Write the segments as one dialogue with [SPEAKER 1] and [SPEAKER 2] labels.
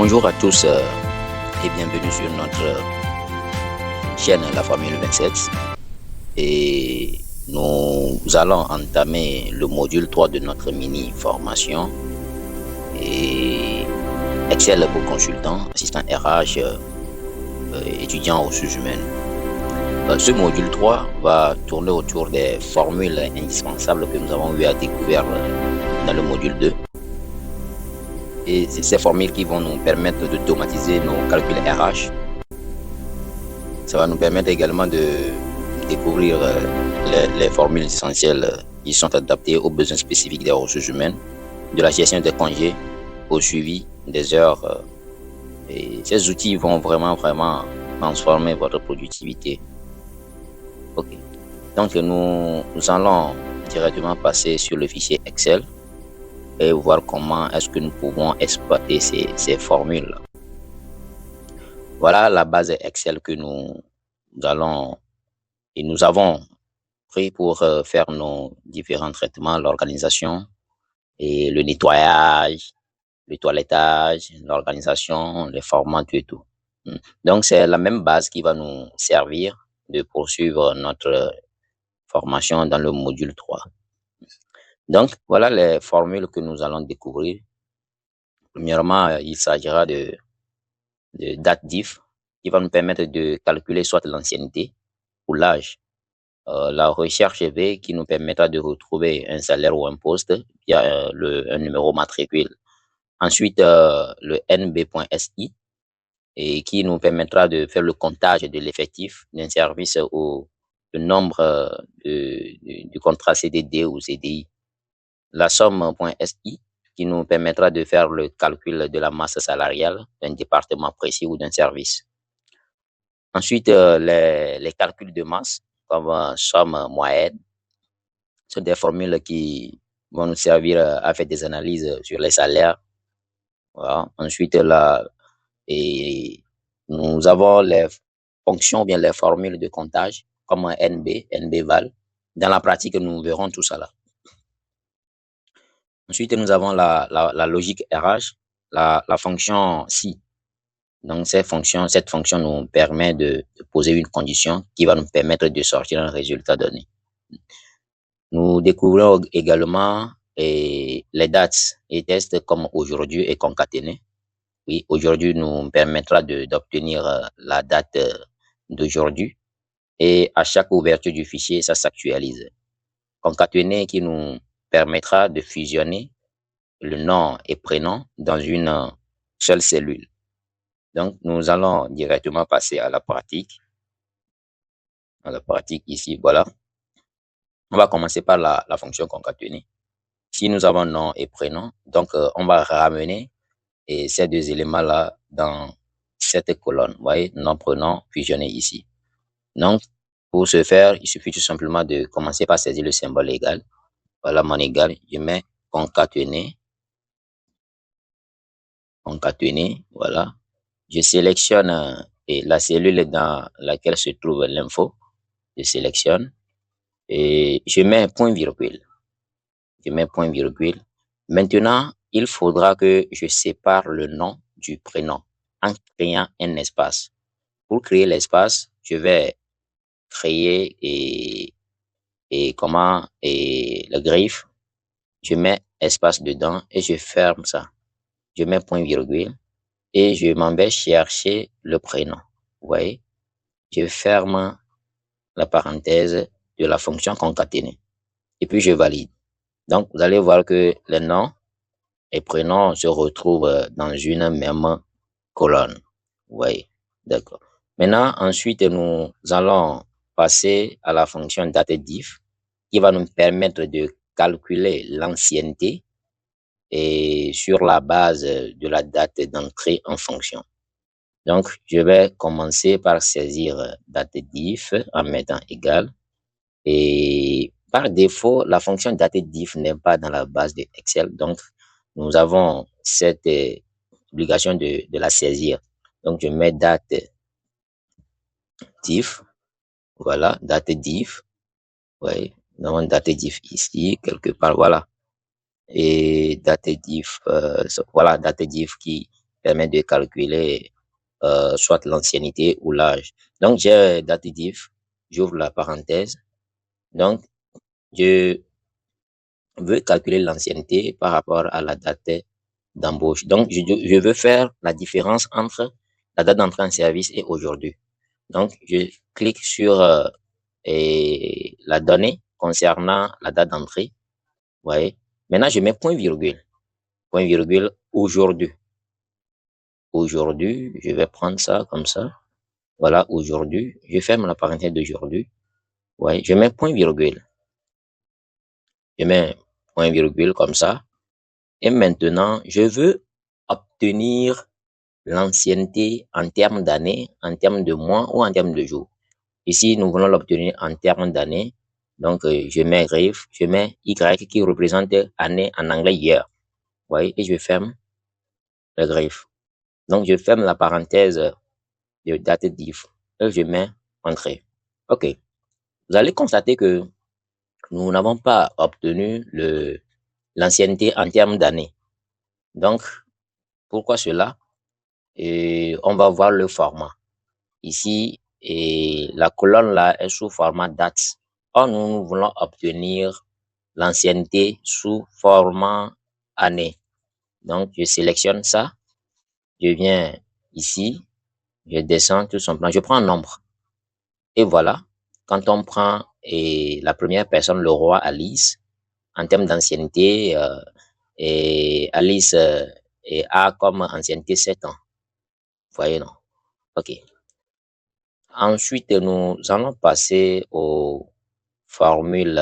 [SPEAKER 1] Bonjour à tous et bienvenue sur notre chaîne La Formule 27. Et nous allons entamer le module 3 de notre mini-formation. Et Excel pour consultant, assistant RH, étudiant en ressources humaines. Ce module 3 va tourner autour des formules indispensables que nous avons eu à découvrir dans le module 2. Et c'est ces formules qui vont nous permettre d'automatiser nos calculs RH. Ça va nous permettre également de découvrir les formules essentielles qui sont adaptées aux besoins spécifiques des ressources humaines, de la gestion des congés au suivi des heures. Et ces outils vont vraiment transformer votre productivité. Ok. Donc nous allons directement passer sur le fichier Excel et voir comment est-ce que nous pouvons exploiter ces formules. Voilà la base Excel que nous avons pris pour faire nos différents traitements, l'organisation et le nettoyage, le toilettage, l'organisation, les formats, tout et tout. Donc c'est la même base qui va nous servir de poursuivre notre formation dans le module 3. Donc, voilà les formules que nous allons découvrir. Premièrement, il s'agira de date diff qui va nous permettre de calculer soit l'ancienneté ou l'âge. La recherche V qui nous permettra de retrouver un salaire ou un poste via un numéro matricule. Ensuite, le NB.SI et qui nous permettra de faire le comptage de l'effectif d'un service ou le nombre du contrat CDD ou CDI. La somme.SI qui nous permettra de faire le calcul de la masse salariale d'un département précis ou d'un service. Ensuite, les calculs de masse, comme somme moyenne, sont des formules qui vont nous servir à faire des analyses sur les salaires. Voilà. Ensuite, nous avons les fonctions, bien les formules de comptage, comme NBval. Dans la pratique, nous verrons tout ça là. Ensuite, nous avons la logique RH, la fonction si. Donc, cette fonction nous permet de poser une condition qui va nous permettre de sortir un résultat donné. Nous découvrons également les dates et tests comme aujourd'hui et concaténé. Oui, aujourd'hui nous permettra d'obtenir la date d'aujourd'hui et à chaque ouverture du fichier, ça s'actualise. Concaténé qui nous permettra de fusionner le nom et prénom dans une seule cellule. Donc, nous allons directement passer à la pratique. À la pratique ici, voilà. On va commencer par la fonction concaténée. Si nous avons nom et prénom, donc on va ramener ces deux éléments-là dans cette colonne. Vous voyez, nom, prénom, fusionné ici. Donc, pour ce faire, il suffit tout simplement de commencer par saisir le symbole égal. Voilà mon égal. Je mets concaténé. Concaténé, voilà. Je sélectionne la cellule dans laquelle se trouve l'info. Je sélectionne et je mets point virgule. Je mets point virgule. Maintenant, il faudra que je sépare le nom du prénom en créant un espace. Pour créer l'espace, je vais créer le griffe. Je mets espace dedans et je ferme ça. Je mets point virgule et je m'en vais chercher le prénom. Vous voyez? Je ferme la parenthèse de la fonction concaténée. Et puis je valide. Donc, vous allez voir que les noms et prénoms se retrouvent dans une même colonne. Vous voyez? D'accord. Maintenant, ensuite, nous allons passer à la fonction dateDiff qui va nous permettre de calculer l'ancienneté et sur la base de la date d'entrée en fonction. Donc, je vais commencer par saisir dateDiff en mettant égal. Et par défaut, la fonction dateDiff n'est pas dans la base de Excel. Donc, nous avons cette obligation de la saisir. Donc, je mets dateDiff. Voilà, dateDiff. Oui, nous avons dateDiff ici, quelque part, voilà. Et dateDiff, voilà, dateDiff qui permet de calculer soit l'ancienneté ou l'âge. Donc, j'ai datif, j'ouvre la parenthèse. Donc, je veux calculer l'ancienneté par rapport à la date d'embauche. Donc, je veux faire la différence entre la date d'entrée en service et aujourd'hui. Donc, je clique sur et la donnée concernant la date d'entrée. Vous voyez. Maintenant, je mets point virgule. Point virgule aujourd'hui. Aujourd'hui, je vais prendre ça comme ça. Voilà, aujourd'hui. Je ferme la parenthèse d'aujourd'hui. Ouais, je mets point virgule. Je mets point virgule comme ça. Et maintenant, je veux obtenir l'ancienneté en termes d'années, en termes de mois ou en termes de jours. Ici, nous voulons l'obtenir en termes d'années. Donc, je mets griffe, je mets Y qui représente année en anglais year. Vous voyez, et je ferme le griffe. Donc, je ferme la parenthèse de date diff et je mets entrée. OK. Vous allez constater que nous n'avons pas obtenu l'ancienneté en termes d'années. Donc, pourquoi cela? Et on va voir le format. Ici, et la colonne là est sous format date. Or, nous voulons obtenir l'ancienneté sous format année. Donc, je sélectionne ça. Je viens ici. Je descends tout simplement. Je prends un nombre. Et voilà. Quand on prend la première personne, le roi Alice, en termes d'ancienneté, et Alice a comme ancienneté 7 ans. Vous voyez, non? OK. Ensuite, nous allons passer aux formules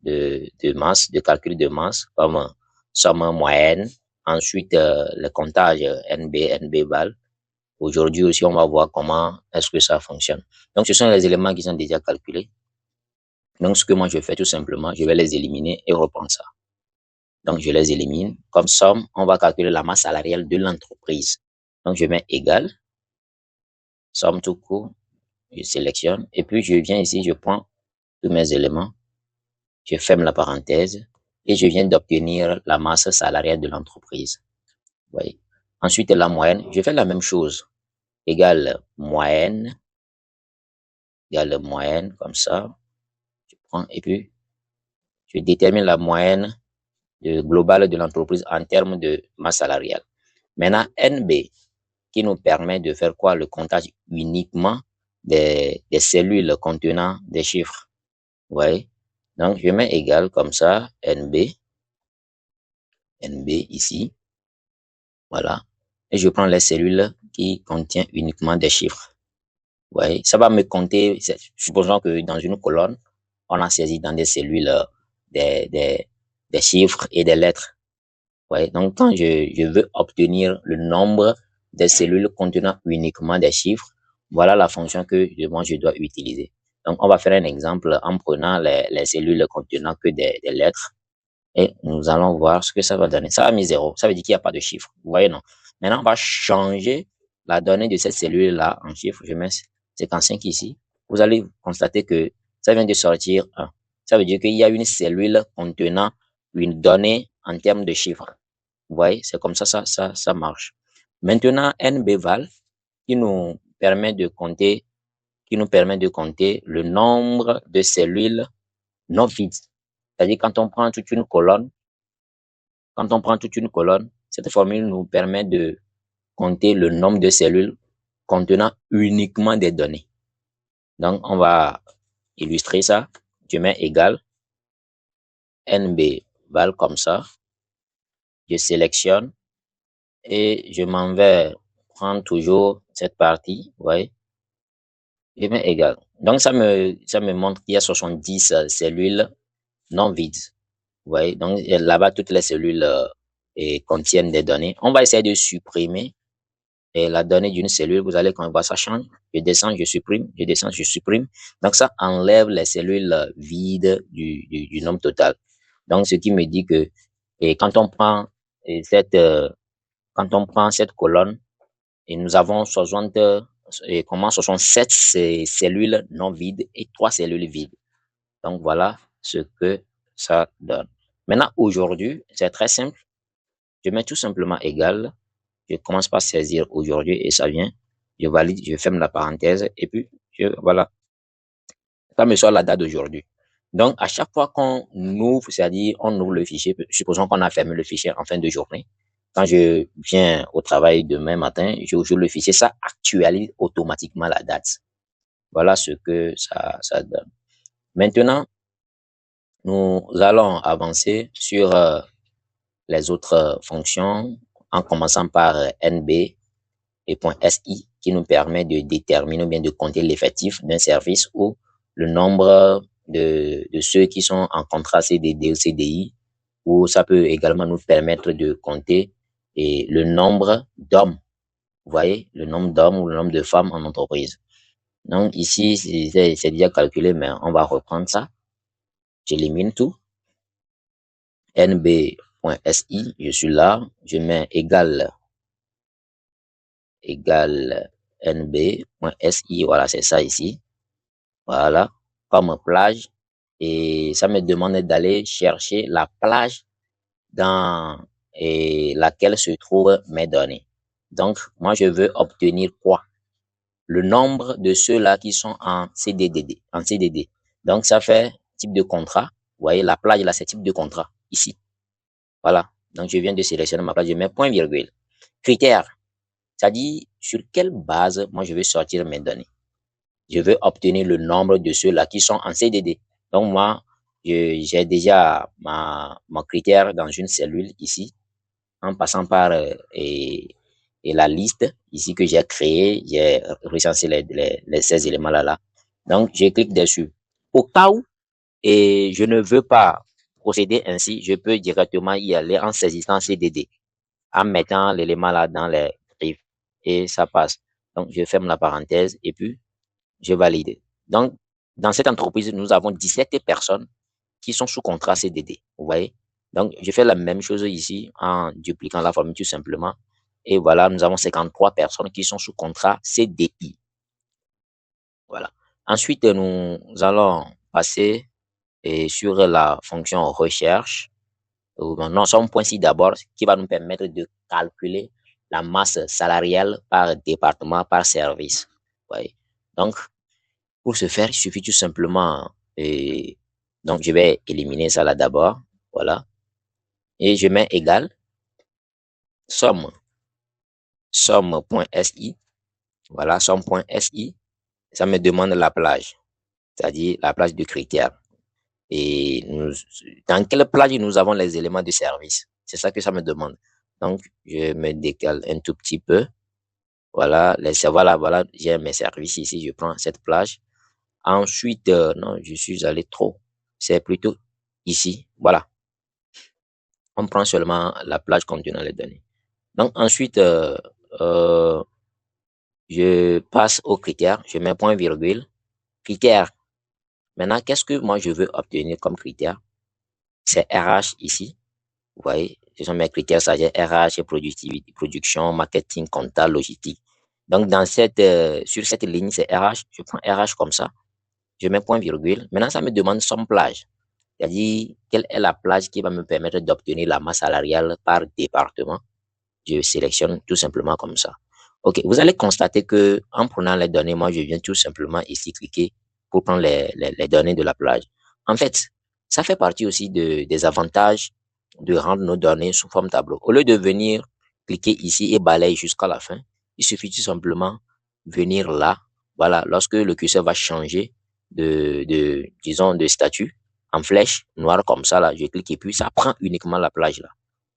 [SPEAKER 1] de masse, de calcul de masse, comme somme moyenne. Ensuite, le comptage NB val. Aujourd'hui aussi, on va voir comment est-ce que ça fonctionne. Donc, ce sont les éléments qui sont déjà calculés. Donc, ce que moi je fais tout simplement, je vais les éliminer et reprendre ça. Donc, je les élimine. Comme somme, on va calculer la masse salariale de l'entreprise. Donc, je mets égal, somme tout court, je sélectionne, et puis je viens ici, je prends tous mes éléments, je ferme la parenthèse, et je viens d'obtenir la masse salariale de l'entreprise. Vous voyez. Ensuite, la moyenne, je fais la même chose. Égale moyenne, comme ça. Je prends, et puis, je détermine la moyenne globale de l'entreprise en termes de masse salariale. Maintenant, NB, qui nous permet de faire quoi? Le comptage uniquement des cellules contenant des chiffres. Vous voyez? Donc, je mets égal comme ça, NB ici. Voilà. Et je prends les cellules qui contiennent uniquement des chiffres. Vous voyez? Ça va me compter, supposons que dans une colonne, on a saisi dans des cellules des chiffres et des lettres. Ouais, donc, quand je veux obtenir le nombre des cellules contenant uniquement des chiffres, voilà la fonction que moi je dois utiliser. Donc, on va faire un exemple en prenant les cellules contenant que des lettres et nous allons voir ce que ça va donner. Ça va mis 0. Ça veut dire qu'il n'y a pas de chiffre. Vous voyez, non? Maintenant, on va changer la donnée de cette cellule-là en chiffre. Je mets 55 ici. Vous allez constater que ça vient de sortir 1. Ça veut dire qu'il y a une cellule contenant une donnée en termes de chiffres. Vous voyez, c'est comme ça marche. Maintenant, NBval, qui nous permet de compter, le nombre de cellules non vides. C'est-à-dire, quand on prend toute une colonne, cette formule nous permet de compter le nombre de cellules contenant uniquement des données. Donc, on va illustrer ça. Je mets égal NBval comme ça. Je sélectionne et je m'en vais prendre toujours cette partie, vous voyez, je mets égal. Donc, ça me montre qu'il y a 70 cellules non vides. Vous voyez, donc là-bas, toutes les cellules contiennent des données. On va essayer de supprimer la donnée d'une cellule. Vous allez quand ça change. Je descends, je supprime, je descends, je supprime. Donc, ça enlève les cellules vides du nombre total. Donc, ce qui me dit que quand on prend cette colonne, et nous avons 67 cellules non vides et 3 cellules vides. Donc, voilà ce que ça donne. Maintenant, aujourd'hui, c'est très simple. Je mets tout simplement égal. Je commence par saisir aujourd'hui et ça vient. Je valide, je ferme la parenthèse et puis, voilà. Ça me sort la date d'aujourd'hui. Donc, à chaque fois qu'on ouvre, c'est-à-dire on ouvre le fichier, supposons qu'on a fermé le fichier en fin de journée. Quand je viens au travail demain matin, j'ouvre le fichier, ça actualise automatiquement la date. Voilà ce que ça donne. Maintenant, nous allons avancer sur les autres fonctions en commençant par NB et .SI qui nous permet de déterminer ou bien de compter l'effectif d'un service ou le nombre de ceux qui sont en contrat CDD ou CDI, ou ça peut également nous permettre de compter et le nombre d'hommes. Vous voyez, le nombre d'hommes ou le nombre de femmes en entreprise. Donc ici, c'est déjà calculé, mais on va reprendre ça. J'élimine tout. NB.SI, je suis là, je mets égal nb.si, voilà, c'est ça ici. Voilà, comme plage. Et ça me demande d'aller chercher la plage dans laquelle se trouvent mes données. Donc, moi, je veux obtenir quoi? Le nombre de ceux-là qui sont en CDD. Donc, ça fait type de contrat. Vous voyez, la plage, là, c'est type de contrat, ici. Voilà. Donc, je viens de sélectionner ma plage, je mets point virgule. Critères. C'est-à-dire, sur quelle base, moi, je veux sortir mes données. Je veux obtenir le nombre de ceux-là qui sont en CDD. Donc, moi, j'ai déjà mon critère dans une cellule ici, en passant par et la liste ici que j'ai créée, j'ai recensé les 16 éléments là. Donc, je clique dessus. Au cas où, et je ne veux pas procéder ainsi, je peux directement y aller en saisissant CDD, en mettant l'élément là dans les griffes et ça passe. Donc, je ferme la parenthèse et puis je valide. Donc, dans cette entreprise, nous avons 17 personnes qui sont sous contrat CDD. Vous voyez? Donc, je fais la même chose ici en dupliquant la formule tout simplement. Et voilà, nous avons 53 personnes qui sont sous contrat CDI. Voilà. Ensuite, nous allons passer sur la fonction recherche. Non, c'est un point ci d'abord qui va nous permettre de calculer la masse salariale par département, par service. Vous voyez? Donc, pour ce faire, il suffit tout simplement, donc je vais éliminer ça là d'abord, voilà, et je mets égal, somme.si, voilà, somme.si, ça me demande la plage, c'est-à-dire la plage de critères. Et dans quelle plage nous avons les éléments de service? C'est ça que ça me demande. Donc, je me décale un tout petit peu. Voilà, voilà, j'ai mes services ici, je prends cette plage. Ensuite, non, je suis allé trop. C'est plutôt ici. Voilà. On prend seulement la plage contenant les données. Donc, ensuite, euh, je passe aux critères. Je mets point virgule. Critères. Maintenant, qu'est-ce que moi je veux obtenir comme critère? C'est RH ici. Vous voyez, ce sont mes critères, ça j'ai RH, productivité, production, marketing, comptable, logistique. Donc, sur cette ligne, c'est RH. Je prends RH comme ça. Je mets point virgule. Maintenant, ça me demande son plage. C'est-à-dire, quelle est la plage qui va me permettre d'obtenir la masse salariale par département. Je sélectionne tout simplement comme ça. OK, vous allez constater que en prenant les données, moi, je viens tout simplement ici cliquer pour prendre les données de la plage. En fait, ça fait partie aussi des avantages de rendre nos données sous forme tableau. Au lieu de venir cliquer ici et balayer jusqu'à la fin, il suffit tout simplement venir là. Voilà, lorsque le curseur va changer disons, de statut en flèche noire comme ça, là, je clique et puis ça prend uniquement la plage là.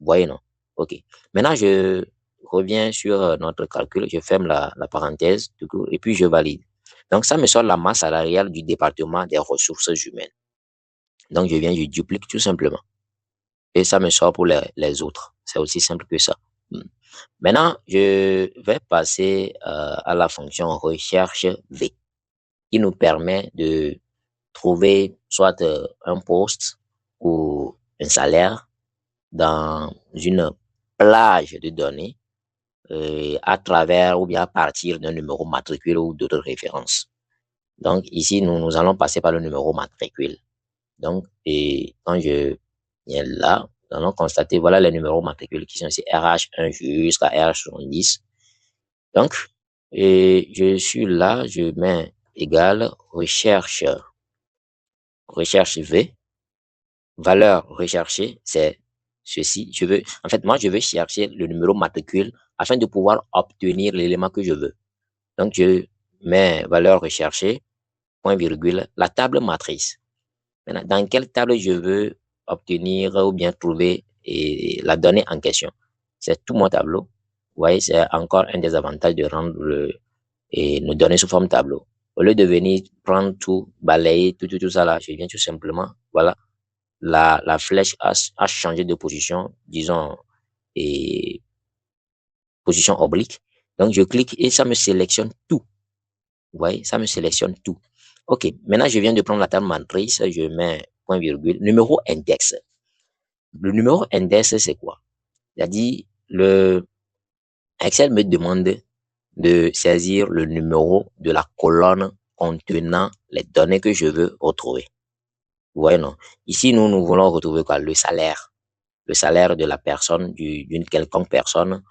[SPEAKER 1] Vous voyez, non? OK. Maintenant, je reviens sur notre calcul, je ferme la parenthèse, du coup, et puis je valide. Donc, ça me sort la masse salariale du département des ressources humaines. Donc, je duplique tout simplement. Et ça me sort pour les autres. C'est aussi simple que ça. Maintenant, je vais passer à la fonction recherche V qui nous permet de trouver soit un poste ou un salaire dans une plage de données à travers ou bien à partir d'un numéro matricule ou d'autres références. Donc ici, nous allons passer par le numéro matricule. Donc, et quand je viens là, Nous allons constater, voilà les numéros matricules qui sont ici, RH1 jusqu'à RH70. Donc, et je suis là, je mets égal recherche V, valeur recherchée, c'est ceci. En fait, moi, je veux chercher le numéro matricule afin de pouvoir obtenir l'élément que je veux. Donc, je mets valeur recherchée, point virgule, la table matrice. Maintenant, dans quelle table je veux obtenir ou bien trouver la donnée en question. C'est tout mon tableau. Vous voyez, c'est encore un des avantages de rendre nos données sous forme tableau. Au lieu de venir prendre tout, balayer tout ça là, je viens tout simplement, voilà, la flèche a changé de position, disons, et position oblique. Donc, je clique et ça me sélectionne tout. Vous voyez, ça me sélectionne tout. OK, maintenant, je viens de prendre la table matrice, je mets point virgule, numéro index. Le numéro index, c'est quoi? C'est-à-dire, Excel me demande de saisir le numéro de la colonne contenant les données que je veux retrouver. Vous voyez, non? Ici, nous voulons retrouver quoi? Le salaire. Le salaire de la personne, d'une quelconque personne,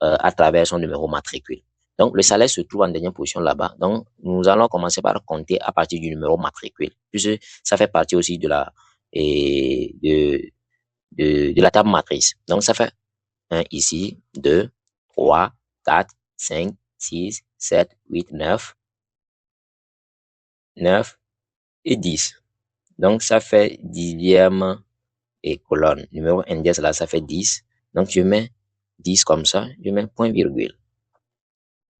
[SPEAKER 1] à travers son numéro matricule. Donc, le salaire se trouve en dernière position là-bas. Donc, nous allons commencer par compter à partir du numéro matricule, puisque ça fait partie aussi et de la table matrice. Donc, ça fait 1 ici, 2, 3, 4, 5, 6, 7, 8, 9 et 10. Donc, ça fait dixième et colonne. Numéro index là, ça fait 10. Donc, je mets 10 comme ça, je mets point virgule.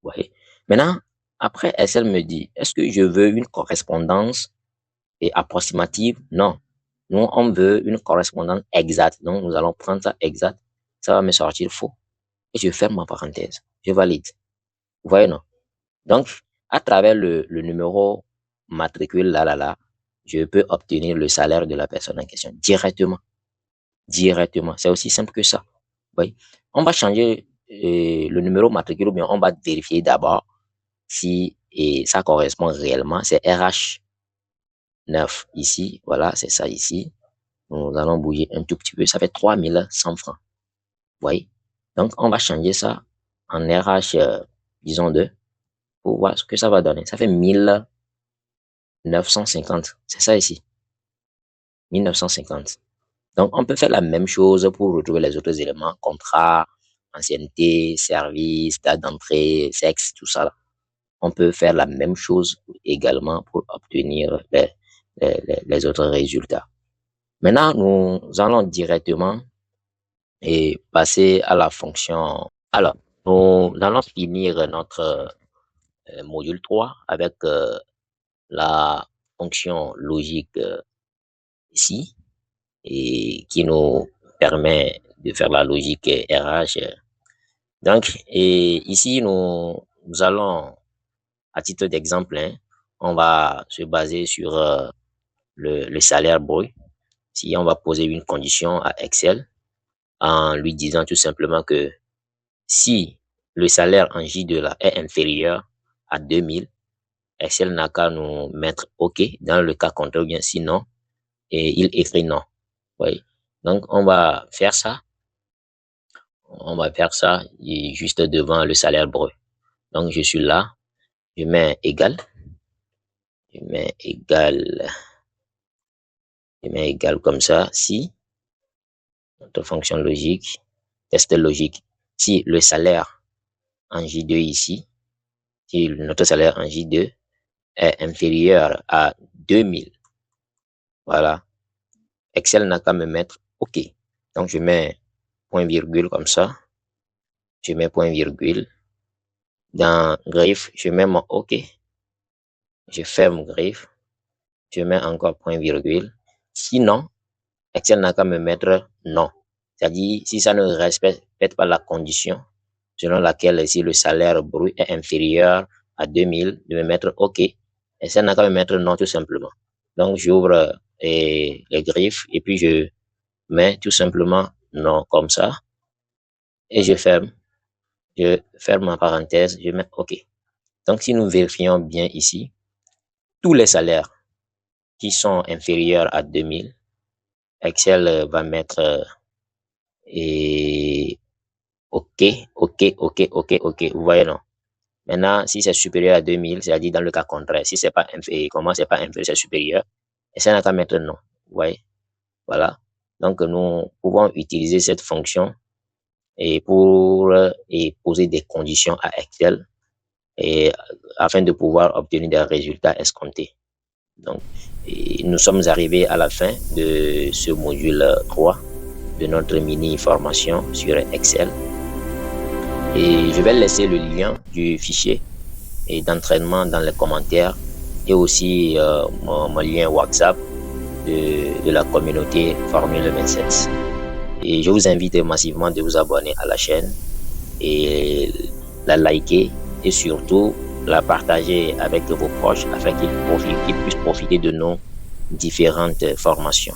[SPEAKER 1] Vous voyez? Maintenant, après, Excel me dit, est-ce que je veux une correspondance approximative? Non. Nous, on veut une correspondance exacte. Donc, nous allons prendre ça exact. Ça va me sortir faux. Et je ferme ma parenthèse. Je valide. Vous voyez, non? Donc, à travers le numéro matricule, là, je peux obtenir le salaire de la personne en question directement. Directement. C'est aussi simple que ça. Vous voyez? On va changer le numéro matricule ou bien on va vérifier d'abord si ça correspond réellement. C'est RH9 ici. Voilà, c'est ça ici. Nous allons bouger un tout petit peu. Ça fait 3100 francs. Vous voyez? Donc, on va changer ça en RH, disons 2 pour voir ce que ça va donner. Ça fait 1950. C'est ça ici. 1950. Donc, on peut faire la même chose pour retrouver les autres éléments, contrat, ancienneté, service, date d'entrée, sexe, tout ça. Là. On peut faire la même chose également pour obtenir les autres résultats. Maintenant, nous allons directement passer à la fonction. Alors, nous allons finir notre module 3 avec la fonction logique ici et qui nous permet de faire la logique RH. Donc, ici, nous allons, à titre d'exemple, hein, on va se baser sur le salaire brut. Si on va poser une condition à Excel en lui disant tout simplement que si le salaire en J2 là est inférieur à 2000, Excel n'a qu'à nous mettre OK dans le cas contraire, bien sinon, et il écrit non. Oui. Donc, on va faire ça. On va faire ça juste devant le salaire brut. Donc, je suis là. Je mets égal. Je mets égal. Je mets égal comme ça. Si notre fonction logique, test logique, si le salaire en J2 ici, si notre salaire en J2 est inférieur à 2000, voilà, Excel n'a qu'à me mettre OK. Donc, je mets point virgule comme ça. Je mets point virgule. Dans griffe, je mets mon OK. Je ferme griffe. Je mets encore point virgule. Sinon, Excel n'a qu'à me mettre non. C'est-à-dire, si ça ne respecte pas la condition selon laquelle si le salaire brut est inférieur à 2000, de me mettre OK. Excel n'a qu'à me mettre non tout simplement. Donc, j'ouvre les griffes et puis je mets tout simplement non comme ça. Et je ferme. Je ferme ma parenthèse. Je mets OK. Donc, si nous vérifions bien ici, tous les salaires qui sont inférieurs à 2000, Excel va mettre Et OK, OK, OK, OK, OK. Vous voyez, non? Maintenant, si c'est supérieur à 2000, c'est-à-dire dans le cas contraire, si c'est pas inférieur, comment c'est pas inférieur, c'est supérieur, et ça n'a qu'à mettre non. Vous voyez? Voilà. Donc, nous pouvons utiliser cette fonction et pour et poser des conditions à Excel et afin de pouvoir obtenir des résultats escomptés. Donc, nous sommes arrivés à la fin de ce module 3 de notre mini formation sur Excel. Et je vais laisser le lien du fichier et d'entraînement dans les commentaires et aussi mon lien WhatsApp de la communauté Formule 27. Et je vous invite massivement de vous abonner à la chaîne et la liker et surtout la partager avec vos proches afin qu'ils puissent profiter de nos différentes formations.